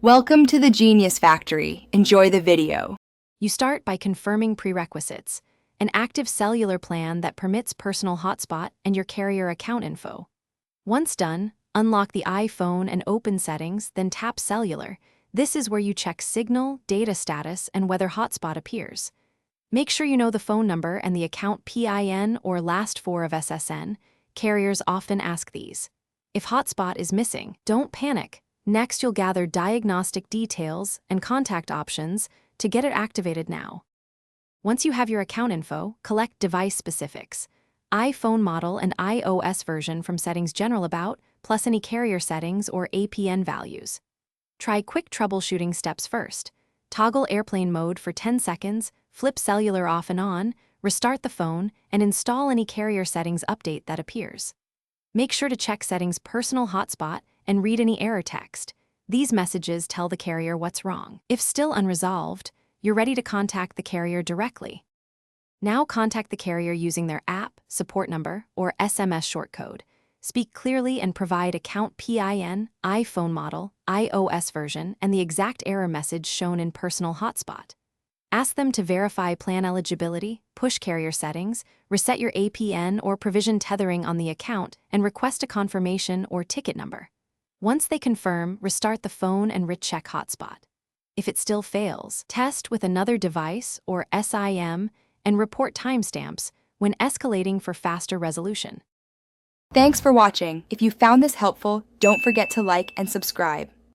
Welcome to the Genius Factory. Enjoy the video. You start by confirming prerequisites: an active cellular plan that permits personal hotspot and your carrier account info. Once done, unlock the iPhone and open settings, then tap cellular. This is where you check signal, data status, and whether hotspot appears. Make sure you know the phone number and the account PIN or last four of SSN. Carriers often ask these. If hotspot is missing, don't panic. Next, you'll gather diagnostic details and contact options to get it activated now. Once you have your account info, collect device specifics: iPhone model and iOS version from settings general about, plus any carrier settings or APN values. Try quick troubleshooting steps first. Toggle airplane mode for 10 seconds, flip cellular off and on, restart the phone, and install any carrier settings update that appears. Make sure to check settings personal hotspot and read any error text. These messages tell the carrier what's wrong. If still unresolved, you're ready to contact the carrier directly. Now contact the carrier using their app, support number, or SMS shortcode. Speak clearly and provide account PIN, iPhone model, iOS version, and the exact error message shown in personal hotspot. Ask them to verify plan eligibility, push carrier settings, reset your APN or provision tethering on the account, and request a confirmation or ticket number. Once they confirm, restart the phone and recheck hotspot. If it still fails, test with another device or SIM and report timestamps when escalating for faster resolution. Thanks for watching. If you found this helpful, don't forget to like and subscribe.